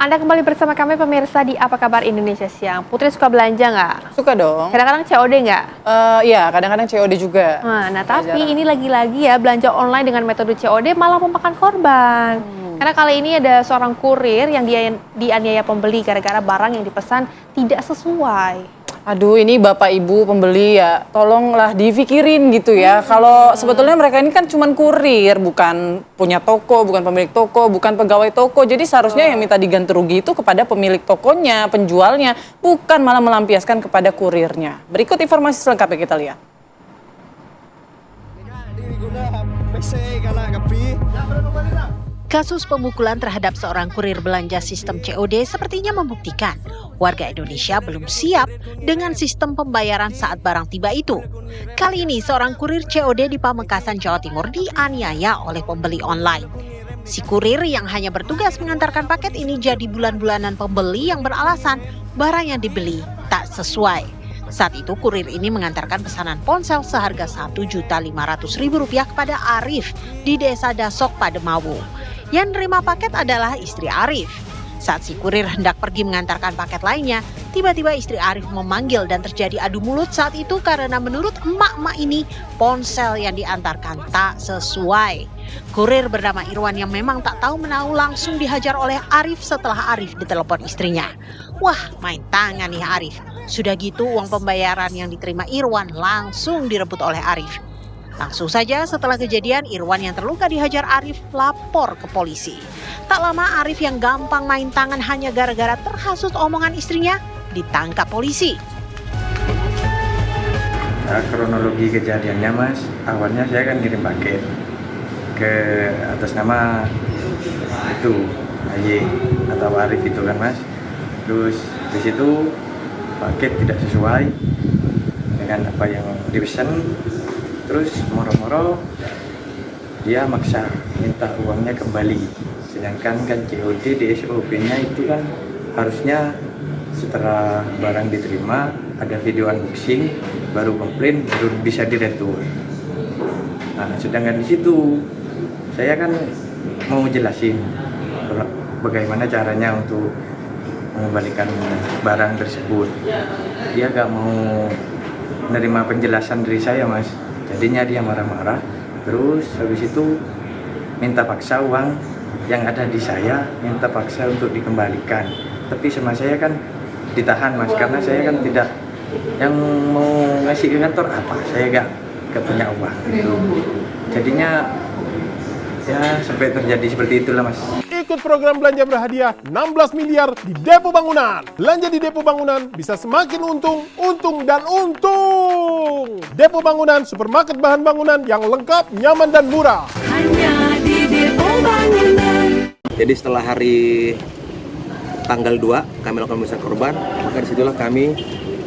Anda kembali bersama kami pemirsa di Apa Kabar Indonesia Siang. Putri suka belanja nggak? Suka dong. Kadang-kadang COD nggak? Iya, kadang-kadang COD juga. Nah, tapi ini lagi-lagi ya belanja online dengan metode COD malah memakan korban. Karena kali ini ada seorang kurir yang dianiaya pembeli gara-gara barang yang dipesan tidak sesuai. Aduh, ini Bapak Ibu pembeli ya, tolonglah dipikirin gitu ya. Kalau sebetulnya mereka ini kan cuman kurir, bukan punya toko, bukan pemilik toko, bukan pegawai toko. Jadi seharusnya yang minta diganti rugi itu kepada pemilik tokonya, penjualnya, bukan malah melampiaskan kepada kurirnya. Berikut informasi selengkapnya kita lihat. Kasus pemukulan terhadap seorang kurir belanja sistem COD sepertinya membuktikan warga Indonesia belum siap dengan sistem pembayaran saat barang tiba itu. Kali ini seorang kurir COD di Pamekasan, Jawa Timur dianiaya oleh pembeli online. Si kurir yang hanya bertugas mengantarkan paket ini jadi bulan-bulanan pembeli yang beralasan barang yang dibeli tak sesuai. Saat itu kurir ini mengantarkan pesanan ponsel seharga Rp1.500.000 kepada Arif di Desa Dasok, Pademawu. Yang nerima paket adalah istri Arif. Saat si kurir hendak pergi mengantarkan paket lainnya, tiba-tiba istri Arif memanggil dan terjadi adu mulut saat itu karena menurut emak-emak ini ponsel yang diantarkan tak sesuai. Kurir bernama Irwan yang memang tak tahu menahu langsung dihajar oleh Arif setelah Arif ditelepon istrinya. Wah, main tangan nih Arif. Sudah gitu uang pembayaran yang diterima Irwan langsung direbut oleh Arif. Langsung saja setelah kejadian, Irwan yang terluka dihajar Arif lapor ke polisi. Tak lama Arif yang gampang main tangan hanya gara-gara terhasut omongan istrinya ditangkap polisi. Nah, kronologi kejadiannya Mas, awalnya saya kan ngirim paket ke atas nama itu AY atau Arif itu kan Mas. Terus di situ paket tidak sesuai dengan apa yang dipesan. Terus moro-moro dia maksa minta uangnya kembali. Sedangkan kan COD di SOP-nya itu kan harusnya setelah barang diterima ada video unboxing, baru komplain, baru bisa diretur. Nah, sedangkan di situ saya kan mau jelasin bagaimana caranya untuk mengembalikan barang tersebut. Dia gak mau menerima penjelasan dari saya Mas. Jadinya dia marah-marah, terus habis itu minta paksa uang yang ada di saya, minta paksa untuk dikembalikan. Tapi sama saya kan ditahan Mas, karena saya kan tidak yang mau ngasih ke kantor apa, saya gak punya uang gitu. Jadinya ya sampai terjadi seperti itulah Mas. Ikut program belanja berhadiah 16 miliar di Depo Bangunan. Belanja di Depo Bangunan bisa semakin untung, dan untung. Depo Bangunan, supermarket bahan bangunan yang lengkap, nyaman dan murah. Hanya di Depo Bangunan. Jadi setelah hari tanggal 2 kami lakukan pemeriksaan korban, maka disitulah kami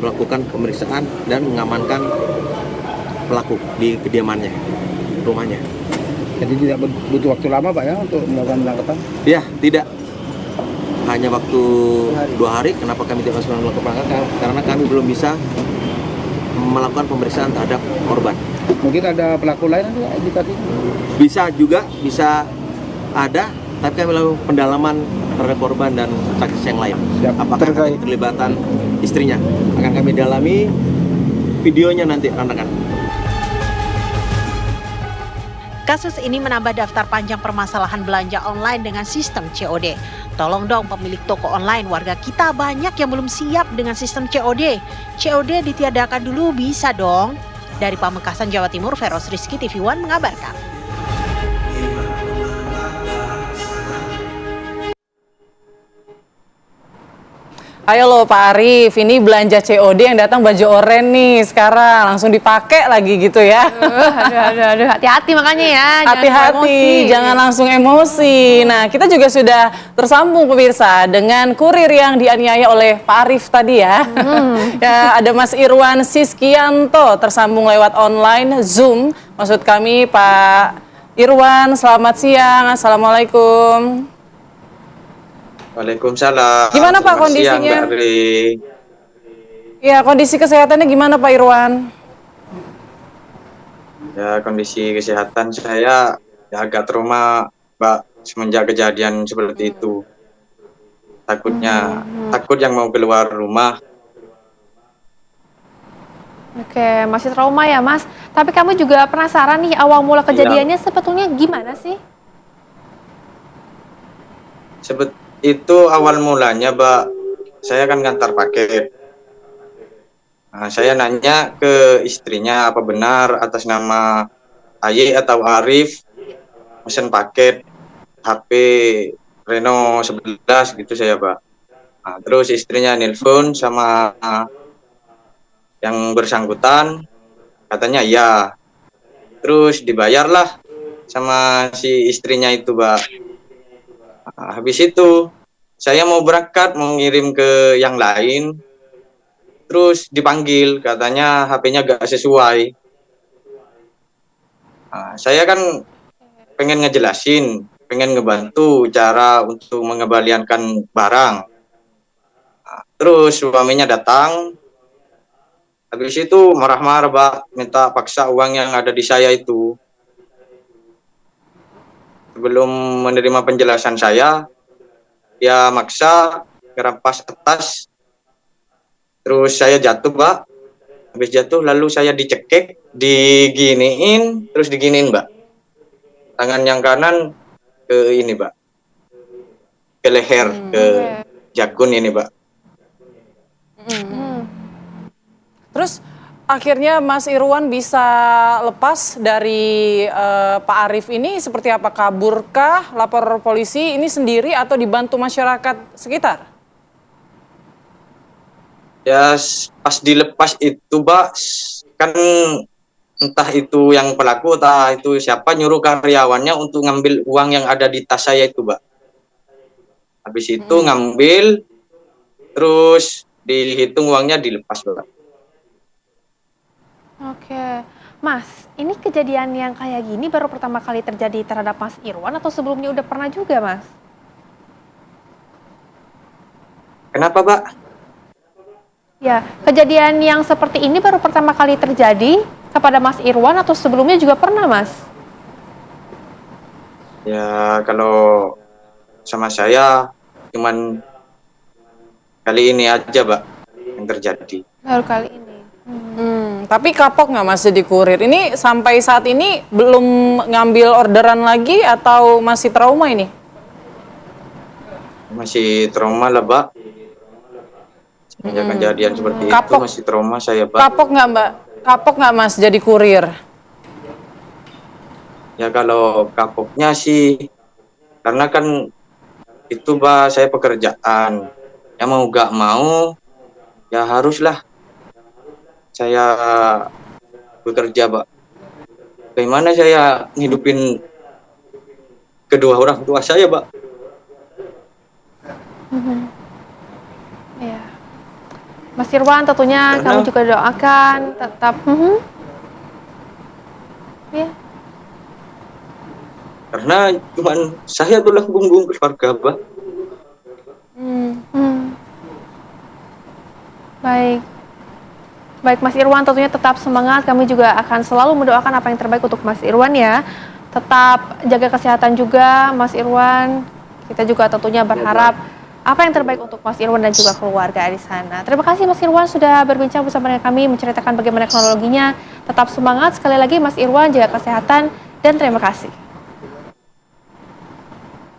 melakukan pemeriksaan dan mengamankan pelaku di kediamannya, rumahnya. Jadi tidak butuh waktu lama Pak ya untuk melakukan penangkapan? Ya, tidak. Hanya waktu 2 hari. Kenapa kami tidak langsung melakukan penangkapan? Karena kami belum bisa melakukan pemeriksaan terhadap korban. Mungkin ada pelaku lain nanti indikasi? Bisa juga, bisa ada. Tapi kami lakukan pendalaman terhadap korban dan saksi yang lain. Apakah ada keterlibatan istrinya? Akan kami dalami, videonya nanti rekan-rekan. Kasus ini menambah daftar panjang permasalahan belanja online dengan sistem COD. Tolong dong pemilik toko online, warga kita banyak yang belum siap dengan sistem COD. COD ditiadakan dulu bisa dong. Dari Pamekasan, Jawa Timur, Feros Rizky, TV One mengabarkan. Ayo loh Pak Arif, ini belanja COD yang datang baju oranye nih sekarang, langsung dipakai lagi gitu ya. Aduh, hati-hati makanya ya. Hati-hati, jangan langsung emosi. Nah, kita juga sudah tersambung pemirsa dengan kurir yang dianiaya oleh Pak Arif tadi ya. Ya, ada Mas Irwan Siskianto tersambung lewat online Zoom. Maksud kami Pak Irwan, selamat siang. Assalamualaikum. Waalaikumsalam. Gimana Pak kondisinya? Ya, kondisi kesehatannya gimana Pak Irwan? Ya, kondisi kesehatan saya ya agak trauma, Mbak, semenjak kejadian seperti itu. takut yang mau keluar rumah. Oke, masih trauma ya Mas. Tapi kamu juga penasaran nih awal mula kejadiannya sebetulnya gimana sih? Itu awal mulanya, Mbak. Saya kan ngantar paket. Nah, saya nanya ke istrinya apa benar atas nama Aye atau Arif pesen paket HP Reno 11 gitu saya, Mbak. Nah, terus istrinya nelpon sama yang bersangkutan, katanya iya. Terus dibayarlah sama si istrinya itu, Mbak. Nah, habis itu saya mau berangkat, mau ngirim ke yang lain, terus dipanggil, katanya HP-nya gak sesuai. Nah, saya kan pengen ngejelasin, pengen ngebantu cara untuk mengembalikan barang. Nah, terus suaminya datang, habis itu marah-marah, Mbak, minta paksa uang yang ada di saya itu. Sebelum menerima penjelasan saya, dia maksa ngerampas atas. Terus saya jatuh, Mbak. Habis jatuh lalu saya dicekik, diginiin, terus diginiin, Mbak. Tangan yang kanan ke ini, Mbak. Ke leher, ke jakun ini, Mbak. Terus akhirnya Mas Irwan bisa lepas dari Pak Arif ini seperti apa? Kaburkah, lapor polisi ini sendiri atau dibantu masyarakat sekitar? Ya pas dilepas itu, Mbak, kan entah itu yang pelaku, entah itu siapa nyuruh karyawannya untuk ngambil uang yang ada di tas saya itu, Mbak. Habis itu ngambil, terus dihitung uangnya dilepas, Mbak. Oke, Mas, ini kejadian yang kayak gini baru pertama kali terjadi terhadap Mas Irwan atau sebelumnya udah pernah juga, Mas? Kenapa, Mbak? Ya, kejadian yang seperti ini baru pertama kali terjadi kepada Mas Irwan atau sebelumnya juga pernah, Mas? Ya, kalau sama saya cuman kali ini aja, Mbak, yang terjadi. Baru kali ini. Tapi kapok nggak Mas jadi kurir? Ini sampai saat ini belum ngambil orderan lagi atau masih trauma ini? Masih trauma lah, Mbak. Semenjak kejadian seperti itu masih trauma saya, Mbak. Kapok nggak, Mbak? Kapok nggak Mas jadi kurir? Ya kalau kapoknya sih, karena kan itu, Mbak, saya pekerjaan. Ya mau gak mau, ya haruslah saya bekerja, Mbak. Bagaimana saya ngidupin kedua orang tua saya, Mbak? Ya. Mas Irwan, tentunya kami juga doakan tetap. Ya. Karena cuman saya tulang punggung keluarga, Mbak. Baik. Baik Mas Irwan, tentunya tetap semangat. Kami juga akan selalu mendoakan apa yang terbaik untuk Mas Irwan ya. Tetap jaga kesehatan juga Mas Irwan. Kita juga tentunya berharap apa yang terbaik untuk Mas Irwan dan juga keluarga di sana. Terima kasih Mas Irwan sudah berbincang bersama dengan kami, menceritakan bagaimana kronologinya. Tetap semangat, sekali lagi Mas Irwan, jaga kesehatan dan terima kasih.